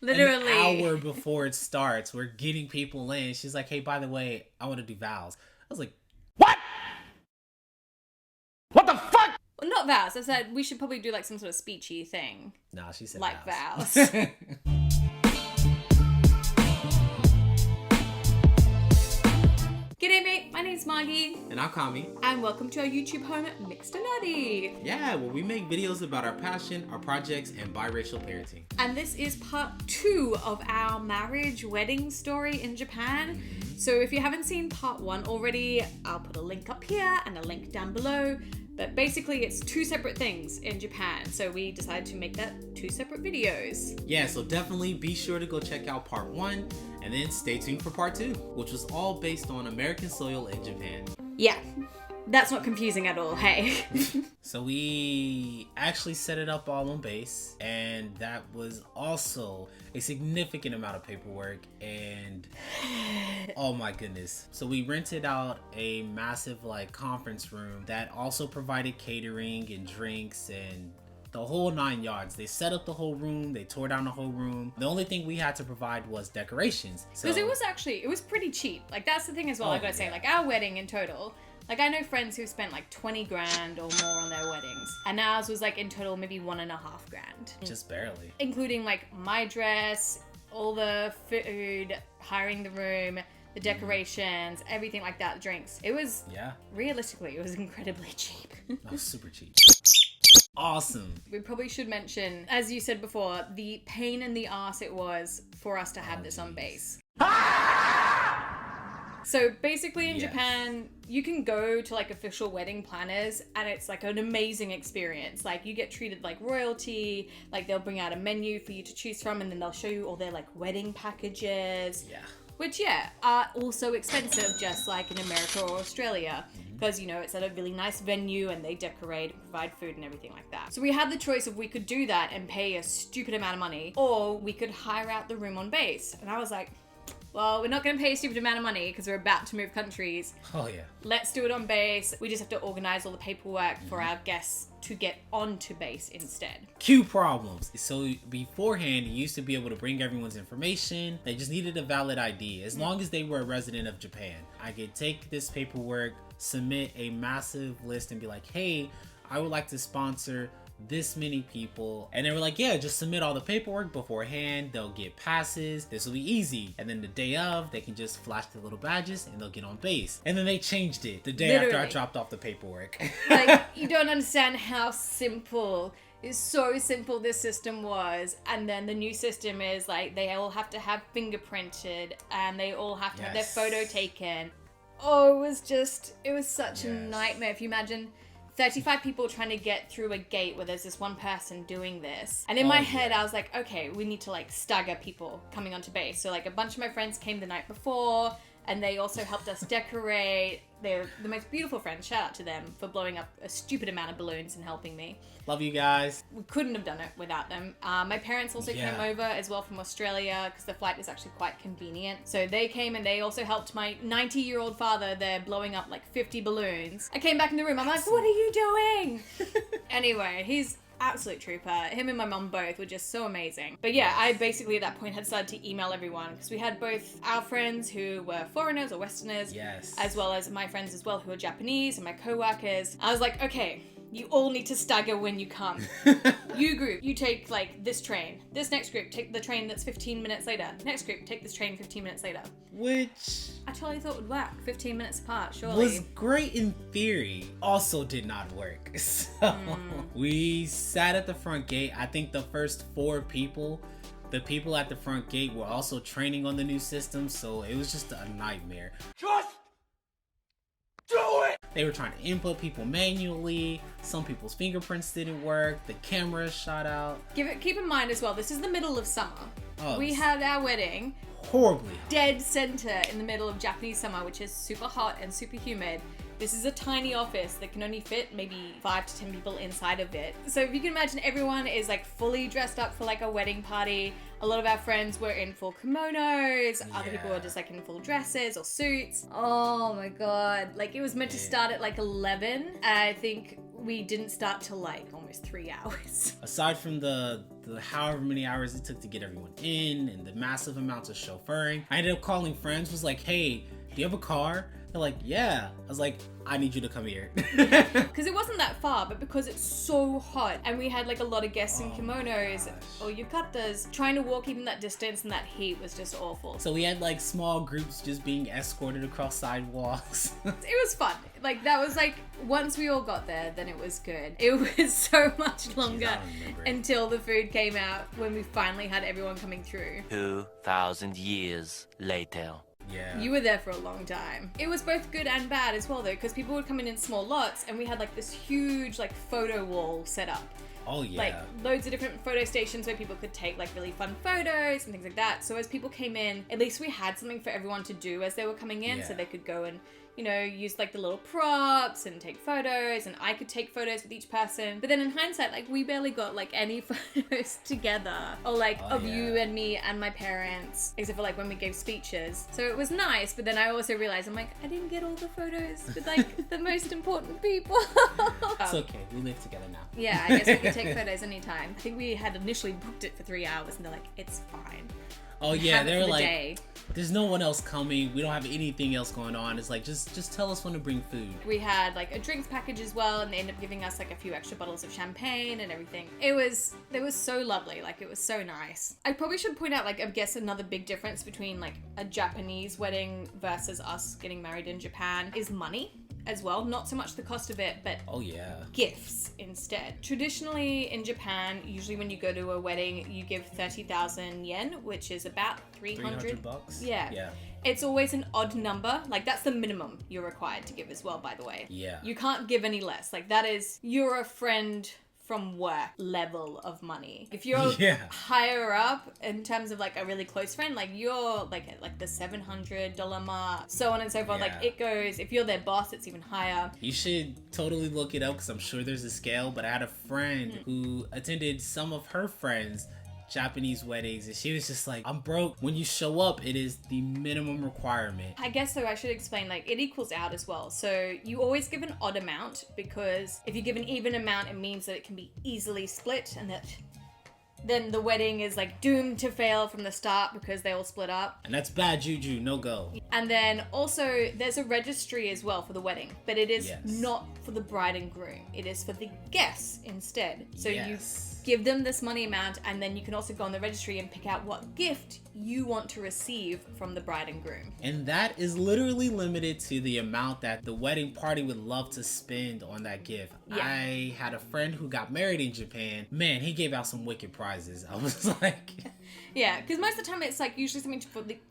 Literally. An hour before it starts, we're getting people in. She's like, hey, by the way, I want to do vows. I was like, what? What the fuck? Well, not vows. I said we should probably do like some sort of speechy thing. Nah, she said like vows. G'day mate, my name's Margie. And I'm Kami. And welcome to our YouTube home, Mixed and Nutty. Yeah, where we make videos about our passion, our projects, and biracial parenting. And this is part 2 of our marriage wedding story in Japan. So if you haven't seen part 1 already, I'll put a link up here and a link down below. But basically it's 2 separate things in Japan. So we decided to make that 2 separate videos. Yeah, so definitely be sure to go check out part 1 and then stay tuned for part 2, which was all based on American soil in Japan. Yeah, that's not confusing at all, hey. So we actually set it up all on base, and that was also a significant amount of paperwork, and oh my goodness. So we rented out a massive conference room that also provided catering and drinks and the whole 9 yards. They set up the whole room, they tore down the whole room. The only thing we had to provide was decorations. Because it was pretty cheap. That's the thing as well, I gotta say. Our wedding in total, I know friends who spent 20 grand or more on their weddings. And ours was in total maybe 1.5 grand. Just barely. Including my dress, all the food, hiring the room, the decorations, everything like that, the drinks. It was, realistically, it was incredibly cheap. That was super cheap. Awesome. We probably should mention, as you said before, the pain in the ass it was for us to have this on base. So basically in Japan, you can go to official wedding planners and it's an amazing experience. You get treated like royalty, they'll bring out a menu for you to choose from and then they'll show you all their wedding packages. Yeah. Which, are also expensive just like in America or Australia. Because, it's at a really nice venue and they decorate and provide food and everything like that. So we had the choice of we could do that and pay a stupid amount of money, or we could hire out the room on base. And I was like, well, we're not going to pay a stupid amount of money because we're about to move countries. Oh, yeah. Let's do it on base. We just have to organize all the paperwork for our guests to get onto base instead. Cue problems. So beforehand, you used to be able to bring everyone's information. They just needed a valid ID. As long as they were a resident of Japan, I could take this paperwork, submit a massive list and be like, hey, I would like to sponsor this many people. And they were like, yeah, just submit all the paperwork beforehand. They'll get passes. This will be easy. And then the day of, they can just flash the little badges and they'll get on base. And then they changed it the day after I dropped off the paperwork. You don't understand how simple. It's so simple this system was. And then the new system is they all have to have fingerprinted and they all have to have their photo taken. Oh, it was such a nightmare. If you imagine 35 people trying to get through a gate where there's this one person doing this. And in my head, I was like, okay, we need to stagger people coming onto base. So a bunch of my friends came the night before and they also helped us decorate. They're the most beautiful friends. Shout out to them for blowing up a stupid amount of balloons and helping me. Love you guys. We couldn't have done it without them. My parents also came over as well from Australia because the flight is actually quite convenient. So they came and they also helped my 90-year-old father there blowing up 50 balloons. I came back in the room. I'm like, what are you doing? Anyway, he's absolute trooper. Him and my mum both were just so amazing. But I basically at that point had started to email everyone because we had both our friends who were foreigners or Westerners, as well as my friends as well who are Japanese and my co-workers. I was like, okay, you all need to stagger when you come. You group, you take this train. This next group, take the train that's 15 minutes later. Next group, take this train 15 minutes later. Which I totally thought would work. 15 minutes apart, surely. Was great in theory. Also did not work. So we sat at the front gate. I think the first 4 people, the people at the front gate were also training on the new system. So it was just a nightmare. Just do it! They were trying to input people manually. Some people's fingerprints didn't work. The camera shot out. Keep in mind as well, this is the middle of summer. We had our wedding horribly dead center in the middle of Japanese summer, which is super hot and super humid. This is a tiny office that can only fit maybe 5 to 10 people inside of it. So if you can imagine, everyone is like fully dressed up for like a wedding party. A lot of our friends were in full kimonos. Other people were just like in full dresses or suits. Oh my God. Like it was meant to start at like 11. I think we didn't start till like almost 3 hours. Aside from the however many hours it took to get everyone in and the massive amounts of chauffeuring, I ended up calling friends, was like, hey, do you have a car? They're like, yeah. I was like, I need you to come here. Because it wasn't that far, but because it's so hot and we had like a lot of guests in kimonos or yukatas, trying to walk even that distance in that heat was just awful. So we had like small groups just being escorted across sidewalks. It was fun. Like that was like, once we all got there, then it was good. It was so much longer until the food came out when we finally had everyone coming through. 2,000 years later. Yeah. You were there for a long time. It was both good and bad as well though, because people would come in small lots and we had like this huge like photo wall set up. Oh yeah. Like loads of different photo stations where people could take like really fun photos and things like that. So as people came in, at least we had something for everyone to do as they were coming in, so they could go and, you know, use like the little props and take photos, and I could take photos with each person. But then in hindsight, like we barely got like any photos together or like of you and me and my parents, except for like when we gave speeches. So it was nice, but then I also realized I'm like, I didn't get all the photos with like the most important people. It's okay, we live together now. Yeah, I guess we can take photos anytime. I think we had initially booked it for 3 hours and they're like, it's fine. Oh yeah, they're like, day. There's no one else coming. We don't have anything else going on. It's like, just tell us when to bring food. We had like a drinks package as well, and they ended up giving us like a few extra bottles of champagne and everything. It was so lovely. Like it was so nice. I probably should point out, like, I guess another big difference between like a Japanese wedding versus us getting married in Japan is money as well. Not so much the cost of it, but gifts instead. Traditionally in Japan, usually when you go to a wedding, you give 30,000 yen, which is about 300 bucks. Yeah. It's always an odd number. Like that's the minimum you're required to give as well, by the way. Yeah. You can't give any less. Like that is, you're a friend from work level of money. If you're higher up in terms of like a really close friend, like you're like at like the $700 mark, so on and so forth. Like it goes, if you're their boss, it's even higher. You should totally look it up because I'm sure there's a scale, but I had a friend who attended some of her friends' Japanese weddings, and she was just like, I'm broke. When you show up, it is the minimum requirement. I guess so. I should explain, like, it equals out as well. So you always give an odd amount, because if you give an even amount, it means that it can be easily split, and that then the wedding is like doomed to fail from the start because they all split up. And that's bad juju, no go. And then also there's a registry as well for the wedding, but it is not for the bride and groom. It is for the guests instead. So you give them this money amount, and then you can also go on the registry and pick out what gift you want to receive from the bride and groom. And that is literally limited to the amount that the wedding party would love to spend on that gift. I had a friend who got married in Japan. Man, he gave out some wicked prizes. I was like... Yeah, because most of the time it's like usually something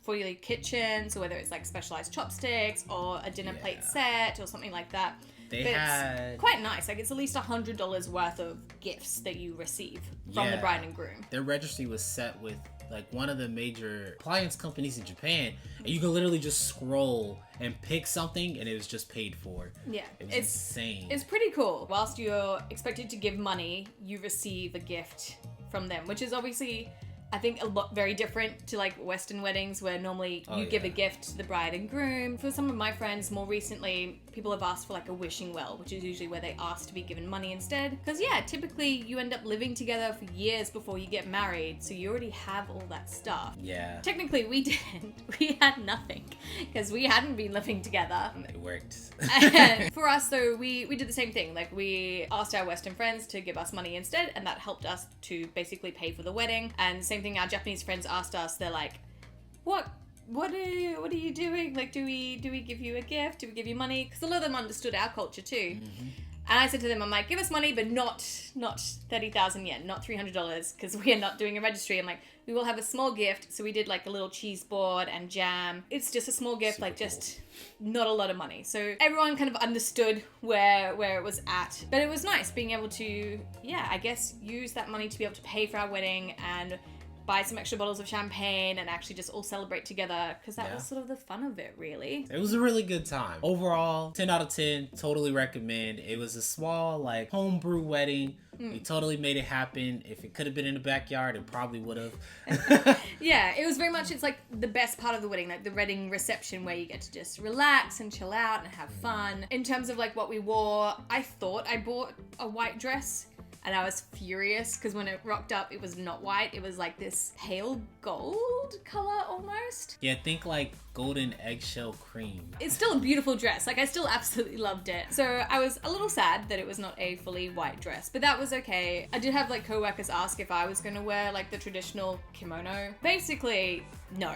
for your kitchen, so whether it's like specialized chopsticks or a dinner plate set or something like that. They had... quite nice. Like it's at least $100 worth of gifts that you receive from the bride and groom. Their registry was set with like one of the major appliance companies in Japan, and you could literally just scroll and pick something and it was just paid for. Yeah. It was insane. It's pretty cool. Whilst you're expected to give money, you receive a gift from them, which is obviously, I think, very different to like Western weddings where normally you give a gift to the bride and groom. For some of my friends more recently, people have asked for like a wishing well, which is usually where they ask to be given money instead. Because typically you end up living together for years before you get married, so you already have all that stuff. Yeah. Technically we didn't. We had nothing because we hadn't been living together. It worked. And for us though, we did the same thing. Like we asked our Western friends to give us money instead, and that helped us to basically pay for the wedding. And same thing, our Japanese friends asked us, they're like, what are you doing? Like, do we give you a gift? Do we give you money? Because a lot of them understood our culture too. And I said to them, I'm like, give us money, but not 30,000 yen, not $300, because we are not doing a registry. I'm like, we will have a small gift. So we did like a little cheese board and jam. It's just a small gift, super, like just not a lot of money. So everyone kind of understood where it was at. But it was nice being able to, I guess, use that money to be able to pay for our wedding and buy some extra bottles of champagne and actually just all celebrate together, because that Yeah. was sort of the fun of it, really. It was a really good time. Overall, 10 out of 10, totally recommend. It was a small, like, homebrew wedding. We totally made it happen. If it could have been in the backyard, it probably would have. Yeah, it was very much, it's like the best part of the wedding, like the wedding reception where you get to just relax and chill out and have fun. In terms of like what we wore, I thought I bought a white dress. And I was furious because when it rocked up, it was not white. It was like this pale gold color almost. Yeah, think like golden eggshell cream. It's still a beautiful dress. Like, I still absolutely loved it. So I was a little sad that it was not a fully white dress, but that was okay. I did have like co-workers ask if I was going to wear like the traditional kimono. Basically, no.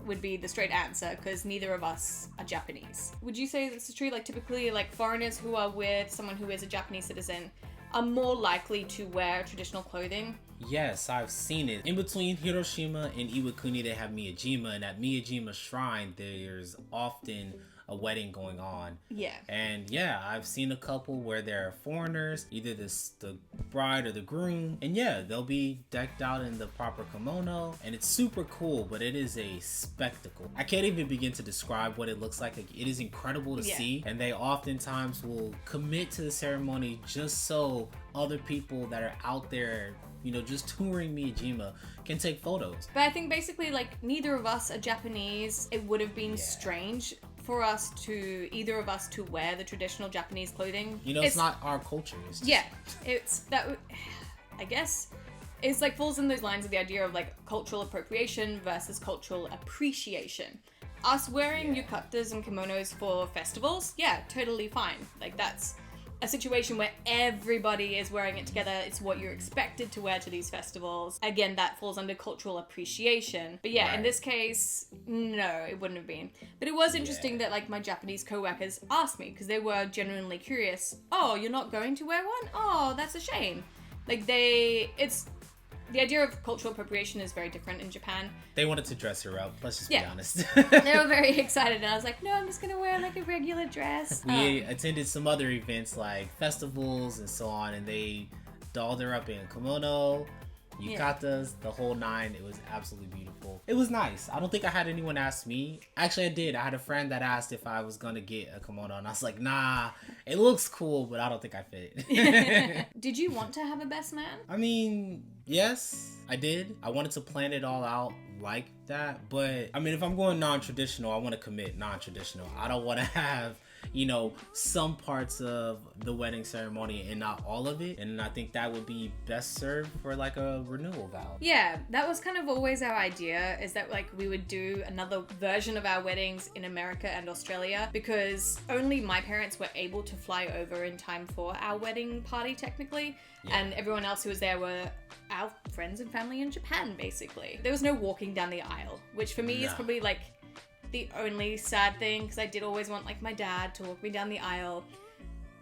Would be the straight answer, because neither of us are Japanese. Would you say this is true? Like, typically, like, foreigners who are with someone who is a Japanese citizen are more likely to wear traditional clothing? Yes, I've seen it. In between Hiroshima and Iwakuni, they have Miyajima, and at Miyajima Shrine, there's often a wedding going on. Yeah. And yeah, I've seen a couple where they're foreigners, either the bride or the groom, and yeah, they'll be decked out in the proper kimono, and it's super cool, but it is a spectacle. I can't even begin to describe what it looks like. Like, it is incredible to see, and they oftentimes will commit to the ceremony just so other people that are out there, you know, just touring Miyajima can take photos. But I think basically, like, neither of us are Japanese. It would have been strange for us to, either of us, to wear the traditional Japanese clothing. You know, it's not our culture. It's just... Yeah, it's that, I guess, it's like falls in those lines of the idea of like cultural appropriation versus cultural appreciation. Us wearing yukatas and kimonos for festivals, yeah, totally fine. Like, that's a situation where everybody is wearing it together. It's what you're expected to wear to these festivals. Again, that falls under cultural appreciation. But yeah, in this case, no, it wouldn't have been. But it was interesting that like my Japanese co-workers asked me, because they were genuinely curious. Oh, you're not going to wear one? Oh, that's a shame. Like, the idea of cultural appropriation is very different in Japan. They wanted to dress her up, let's just be honest. They were very excited, and I was like, no, I'm just gonna wear like a regular dress. We attended some other events like festivals and so on, and they dolled her up in kimono, yukatas, the whole nine. It was absolutely beautiful. It was nice. I don't think I had anyone ask me. Actually, I did. I had a friend that asked if I was gonna get a kimono, and I was like, nah, it looks cool, but I don't think I fit. Did you want to have a best man? I mean, yes, I did. I wanted to plan it all out like that, but I mean, if I'm going non-traditional, I want to commit non-traditional. I don't want to have, you know, some parts of the wedding ceremony and not all of it, and I think that would be best served for like a renewal vow. Yeah, that was kind of always our idea, is that like we would do another version of our weddings in America and Australia, because only my parents were able to fly over in time for our wedding party technically, and everyone else who was there were our friends and family in Japan basically. There was no walking down the aisle, which for me is probably like the only sad thing, because I did always want like my dad to walk me down the aisle,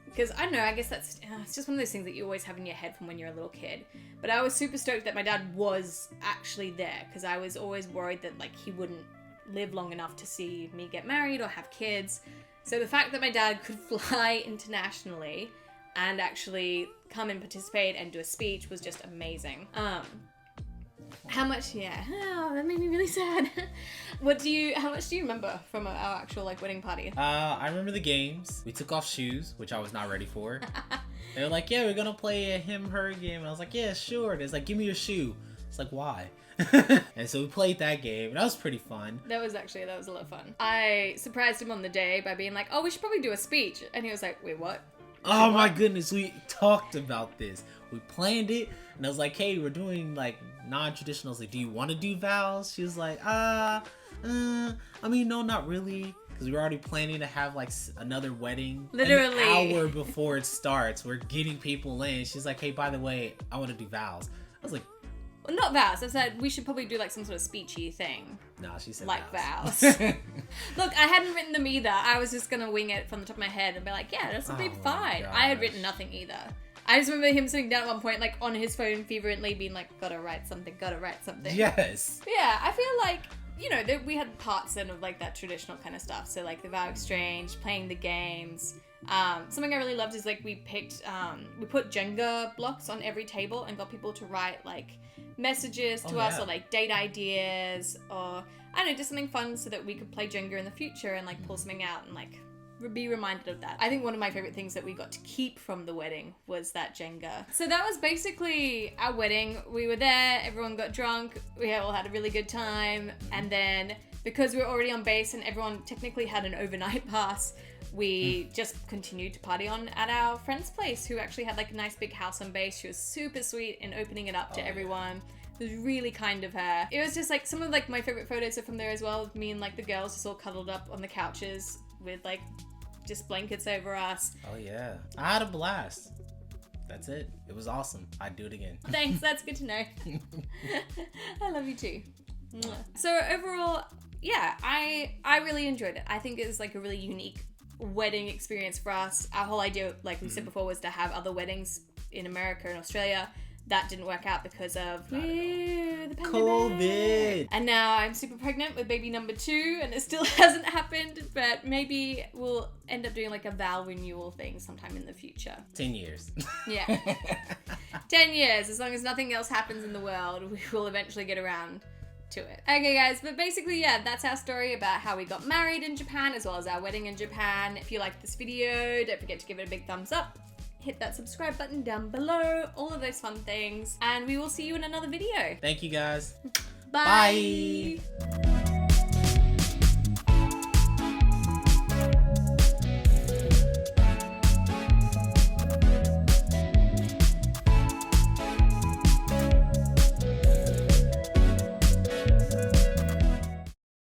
because I don't know, I guess that's it's just one of those things that you always have in your head from when you're a little kid. But I was super stoked that my dad was actually there, because I was always worried that like he wouldn't live long enough to see me get married or have kids. So the fact that my dad could fly internationally and actually come and participate and do a speech was just amazing. How much? Yeah, oh, that made me really sad. How much do you remember from our actual like wedding party? I remember the games. We took off shoes, which I was not ready for. They were like, yeah, we're gonna play a him/her game. And I was like, yeah, sure. And it's like, give me your shoe. It's like, why? And so we played that game, and that was pretty fun. That was a lot of fun. I surprised him on the day by being like, oh, we should probably do a speech. And he was like, wait, what? Oh my goodness, we talked about this. We planned it, and I was like, hey, we're doing like non-traditional. I was like, do you want to do vows? She was like, I mean, no, not really. Because we were already planning to have like another wedding. Literally. An hour before it starts. We're getting people in. She's like, hey, by the way, I want to do vows. I was like, well, not vows. I said we should probably do like some sort of speechy thing. Nah, she said like vows. Look, I hadn't written them either. I was just gonna wing it from the top of my head and be like, yeah, this will be fine. I had written nothing either. I just remember him sitting down at one point, like on his phone, fervently being like, gotta write something. Yes. Yeah, I feel like, you know, we had parts then of like that traditional kind of stuff. So like the vow exchange, playing the games. Something I really loved is like we put Jenga blocks on every table and got people to write like messages to us, or like date ideas, or I don't know, just something fun so that we could play Jenga in the future and like pull something out and like be reminded of that. I think one of my favorite things that we got to keep from the wedding was that Jenga. So that was basically our wedding. We were there, everyone got drunk, we all had a really good time, and then because we were already on base and everyone technically had an overnight pass, we just continued to party on at our friend's place, who actually had like a nice big house on base. She was super sweet in opening it up to everyone. It was really kind of her. It was just like some of like my favorite photos are from there as well, of me and like the girls just all cuddled up on the couches with like just blankets over us. Oh yeah, I had a blast. That's it. It was awesome. I'd do it again. Thanks, that's good to know. I love you too. So overall, yeah, I really enjoyed it. I think it was like a really unique wedding experience for us. Our whole idea, like we said before, was to have other weddings in America and Australia. That didn't work out because of the pandemic. COVID. And now I'm super pregnant with baby number 2, and it still hasn't happened, but maybe we'll end up doing like a vow renewal thing sometime in the future. 10 years. Yeah. 10 years. As long as nothing else happens in the world, we will eventually get around to it. Okay guys, but basically, yeah, that's our story about how we got married in Japan, as well as our wedding in Japan. If you liked this video, don't forget to give it a big thumbs up. Hit that subscribe button down below, all of those fun things, and we will see you in another video. Thank you guys. Bye. Bye.